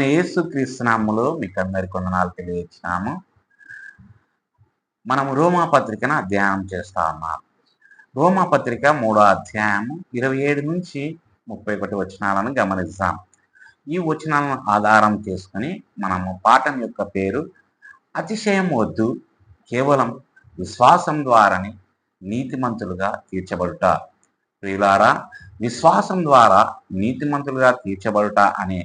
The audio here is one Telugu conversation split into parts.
యేసుక్రీస్తు నామములో మీకు అందరికి వందనాలు తెలియజేస్తున్నాము. మనము రోమాపత్రికను అధ్యయనం చేస్తా ఉన్నాం. రోమాపత్రిక 3వ అధ్యాయము 27 నుంచి 31 వచనాలను గమనిస్తాం. ఈ వచనాలను ఆధారం చేసుకుని మనము పాఠం యొక్క పేరు అతిశయం వద్దు, కేవలం విశ్వాసం ద్వారానే నీతిమంతులుగా తీర్చబడుట. ప్రియులారా, విశ్వాసం ద్వారా నీతిమంతులుగా తీర్చబడుట అనే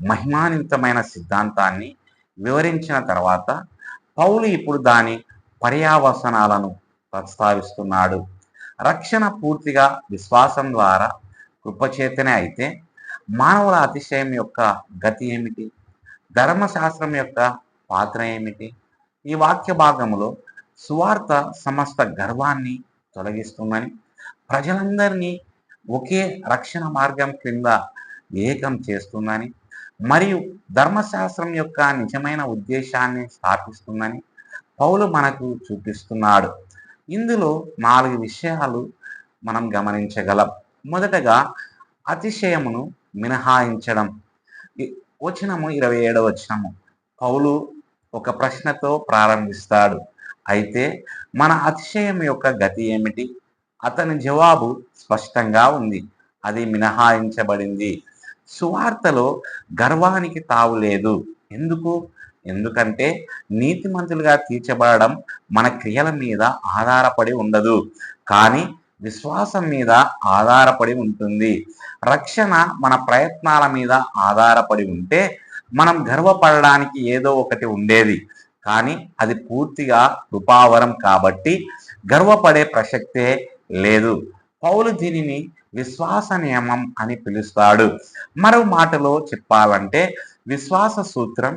మహిమాన్వితమైన సిద్ధాంతాన్ని వివరించిన తర్వాత పౌలు ఇప్పుడు దాని పర్యావసనాలను ప్రస్తావిస్తున్నాడు. రక్షణ పూర్తిగా విశ్వాసం ద్వారా కృపచేతనే అయితే మానవుల అతిశయం యొక్క గతి ఏమిటి? ధర్మశాస్త్రం యొక్క పాత్ర ఏమిటి? ఈ వాక్య భాగంలో సువార్త సమస్త గర్వాన్ని తొలగిస్తుందని, ప్రజలందరినీ ఒకే రక్షణ మార్గం క్రింద ఏకం చేస్తుందని మరియు ధర్మశాస్త్రం యొక్క నిజమైన ఉద్దేశాన్ని స్థాపిస్తుందని పౌలు మనకు చూపిస్తున్నాడు. ఇందులో 4 విషయాలు మనం గమనించగలం. మొదటగా అతిశయమును మినహాయించడం. వచనము 27వ వచనము పౌలు ఒక ప్రశ్నతో ప్రారంభిస్తాడు. అయితే మన అతిశయం యొక్క గతి ఏమిటి? అతని జవాబు స్పష్టంగా ఉంది. అది మినహాయించబడింది. సువార్తలో గర్వానికి తావు లేదు. ఎందుకంటే నీతిమంతులుగా తీర్చబడడం మన క్రియల మీద ఆధారపడి ఉండదు, కానీ విశ్వాసం మీద ఆధారపడి ఉంటుంది. రక్షణ మన ప్రయత్నాల మీద ఆధారపడి ఉంటే మనం గర్వపడడానికి ఏదో ఒకటి ఉండేది, కానీ అది పూర్తిగా కృపావరం కాబట్టి గర్వపడే ప్రసక్తే లేదు. పౌలు దీనిని విశ్వాస నియమం అని పిలుస్తాడు. మరో మాటలో చెప్పాలంటే విశ్వాస సూత్రం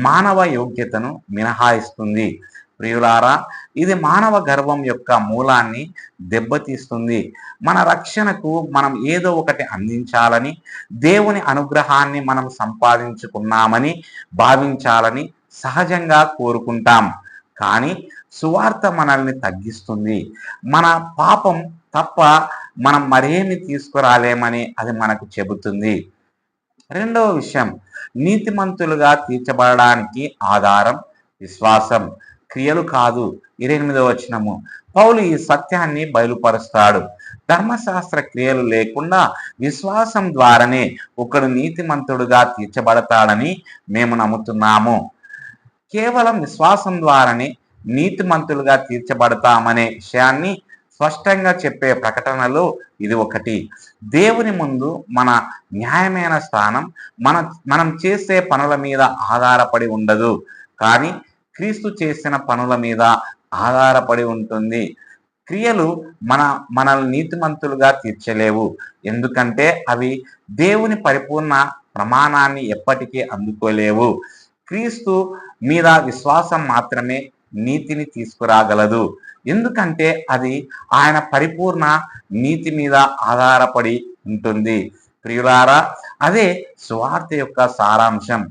మానవ యోగ్యతను మినహాయిస్తుంది. ప్రియులారా, ఇది మానవ గర్వం యొక్క మూలాన్ని దెబ్బతీస్తుంది. మన రక్షణకు మనం ఏదో ఒకటి అందించాలని, దేవుని అనుగ్రహాన్ని మనం సంపాదించుకున్నామని భావించాలని సహజంగా కోరుకుంటాం. కానీ సువార్త మనల్ని తగ్గిస్తుంది. మన పాపం తప్ప మనం మరేమి తీసుకురాలేమని అది మనకు చెబుతుంది. రెండవ విషయం, నీతిమంతులుగా తీర్చబడడానికి ఆధారం విశ్వాసం, క్రియలు కాదు. 28వ వచనము పౌలు ఈ సత్యాన్ని బయలుపరుస్తాడు. ధర్మశాస్త్ర క్రియలు లేకుండా విశ్వాసం ద్వారానే ఒకడు నీతిమంతుడుగా తీర్చబడతాడని మేము నమ్ముతున్నాము. కేవలం విశ్వాసం ద్వారానే నీతిమంతులుగా తీర్చబడతామనే విషయాన్ని స్పష్టంగా చెప్పే ప్రకటనలో ఇది ఒకటి. దేవుని ముందు మన న్యాయమైన స్థానం మనం చేసే పనుల మీద ఆధారపడి ఉండదు, కానీ క్రీస్తు చేసిన పనుల మీద ఆధారపడి ఉంటుంది. క్రియలు మనల్ని నీతిమంతులుగా తీర్చలేవు, ఎందుకంటే అవి దేవుని పరిపూర్ణ ప్రమాణాన్ని ఎప్పటికీ అందుకోలేవు. క్రీస్తు మీద విశ్వాసం మాత్రమే నీతిని తీసుకురాగలదు, ఎందుకంటే అది ఆయన పరిపూర్ణ నీతి మీద ఆధారపడి ఉంటుంది. ప్రియులారా, అదే సువార్త యొక్క సారాంశం.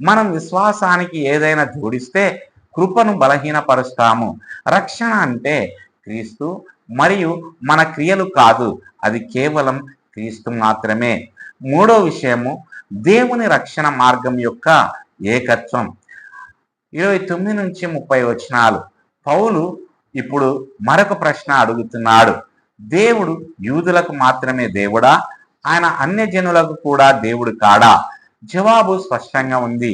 మనం విశ్వాసానికి ఏదైనా జోడిస్తే కృపను బలహీనపరుస్తాము. రక్షణ అంటే క్రీస్తు మరియు మన క్రియలు కాదు, అది కేవలం క్రీస్తు మాత్రమే. మూడో విషయము, దేవుని రక్షణ మార్గం యొక్క ఏకత్వం. 29 నుంచి 30 వచనాలు పౌలు ఇప్పుడు మరొక ప్రశ్న అడుగుతున్నాడు. దేవుడు యూదులకు మాత్రమే దేవుడా? ఆయన అన్యజనులకు కూడా దేవుడు కాడా? జవాబు స్పష్టంగా ఉంది.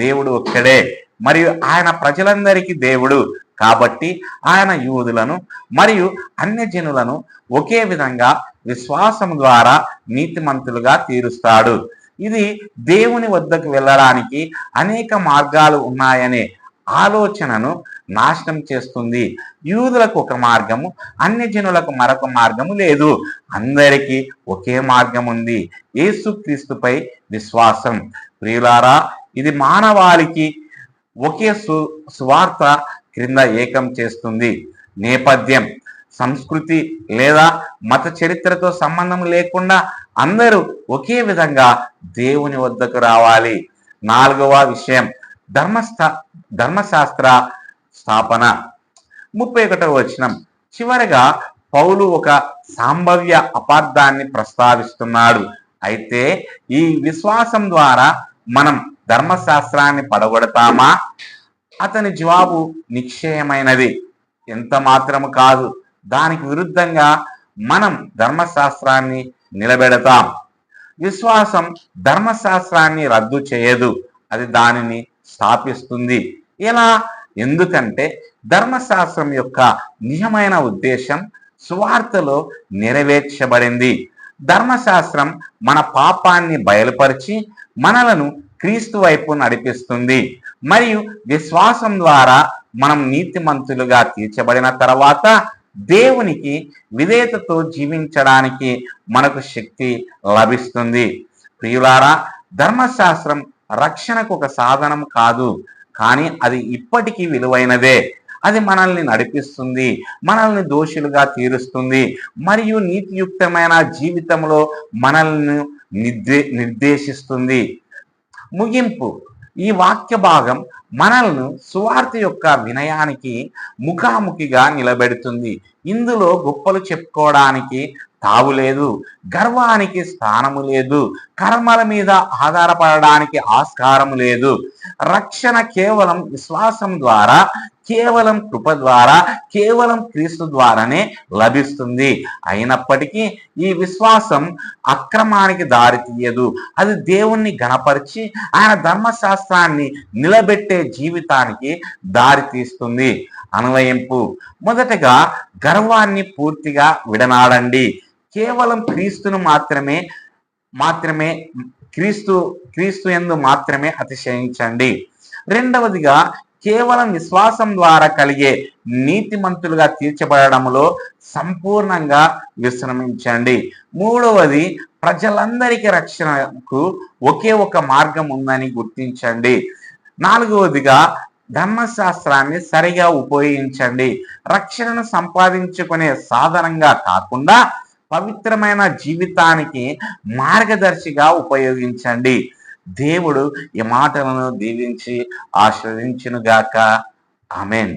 దేవుడు ఒక్కడే మరియు ఆయన ప్రజలందరికీ దేవుడు. కాబట్టి ఆయన యూదులను మరియు అన్యజనులను ఒకే విధంగా విశ్వాసం ద్వారా నీతిమంతులుగా తీరుస్తాడు. ఇది దేవుని వద్దకు వెళ్ళడానికి అనేక మార్గాలు ఉన్నాయనే ఆలోచనను నాశనం చేస్తుంది. యూదులకు ఒక మార్గము, అన్యజనులకు మరొక మార్గము లేదు. అందరికీ ఒకే మార్గం ఉంది, యేసుక్రీస్తుపై విశ్వాసం. ప్రియులారా, ఇది మానవాళికి ఒకే సువార్త క్రింద ఏకం చేస్తుంది. నేపథ్యం, సంస్కృతి లేదా మత చరిత్రతో సంబంధం లేకుండా అందరూ ఒకే విధంగా దేవుని వద్దకు రావాలి. 4వ విషయం, ధర్మశాస్త్ర స్థాపన. 31వ వచనం చివరగా పౌలు ఒక సంభావ్య అపార్థాన్ని ప్రస్తావిస్తున్నాడు. అయితే ఈ విశ్వాసం ద్వారా మనం ధర్మశాస్త్రాన్ని పడగొడతామా? అతని జవాబు నిశ్చయమైనది, ఎంత మాత్రము కాదు. దానికి విరుద్ధంగా మనం ధర్మశాస్త్రాన్ని నిలబెడతాం. విశ్వాసం ధర్మశాస్త్రాన్ని రద్దు చేయదు, అది దానిని స్థాపిస్తుంది. ఎలా? ఎందుకంటే ధర్మశాస్త్రం యొక్క నిజమైన ఉద్దేశం సువార్తలో నెరవేర్చబడింది. ధర్మశాస్త్రం మన పాపాన్ని బయలుపరిచి మనలను క్రీస్తు వైపు నడిపిస్తుంది. మరియు విశ్వాసం ద్వారా మనం నీతిమంతులుగా తీర్చబడిన తర్వాత దేవునికి విధేయతతో జీవించడానికి మనకు శక్తి లభిస్తుంది. ప్రియులారా, ధర్మశాస్త్రం రక్షణకు ఒక సాధనం కాదు, కానీ అది ఇప్పటికీ విలువైనదే. అది మనల్ని నడిపిస్తుంది, మనల్ని దోషులుగా తీరుస్తుంది, మరియు నీతియుక్తమైన జీవితంలో మనల్ని నిర్దేశిస్తుంది. ముగింపు: ఈ వాక్య భాగం మనల్ని సువార్త యొక్క వినయానికి ముఖాముఖిగా నిలబెడుతుంది. ఇందులో గొప్పలు చెప్పుకోవడానికి తావు లేదు, గర్వానికి స్థానము లేదు, కర్మల మీద ఆధారపడడానికి ఆస్కారము లేదు. రక్షణ కేవలం విశ్వాసం ద్వారా, కేవలం కృప ద్వారా, కేవలం క్రీస్తు ద్వారానే లభిస్తుంది. అయినప్పటికీ ఈ విశ్వాసం అక్రమానికి దారి తీయదు. అది దేవుణ్ణి గణపరిచి ఆయన ధర్మశాస్త్రాన్ని నిలబెట్టే జీవితానికి దారి తీస్తుంది. అన్వయింపు: మొదటగా గర్వాన్ని పూర్తిగా విడనాడండి. కేవలం క్రీస్తును మాత్రమే క్రీస్తు యందు మాత్రమే అతిశయించండి. రెండవదిగా, కేవలం విశ్వాసం ద్వారా కలిగే నీతిమంతులుగా తీర్చబడడంలో సంపూర్ణంగా విశ్రమించండి. మూడవది, ప్రజలందరికీ రక్షణకు ఒకే ఒక మార్గం ఉందని గుర్తించండి. నాలుగవదిగా, ధర్మశాస్త్రాన్ని సరిగా ఉపయోగించండి. రక్షణను సంపాదించుకునే సాధనంగా కాకుండా పవిత్రమైన జీవితానికి మార్గదర్శిగా ఉపయోగించండి. దేవుడు ఈ మాటలను దీవించి ఆశీర్వదించునుగాక. ఆమేన్.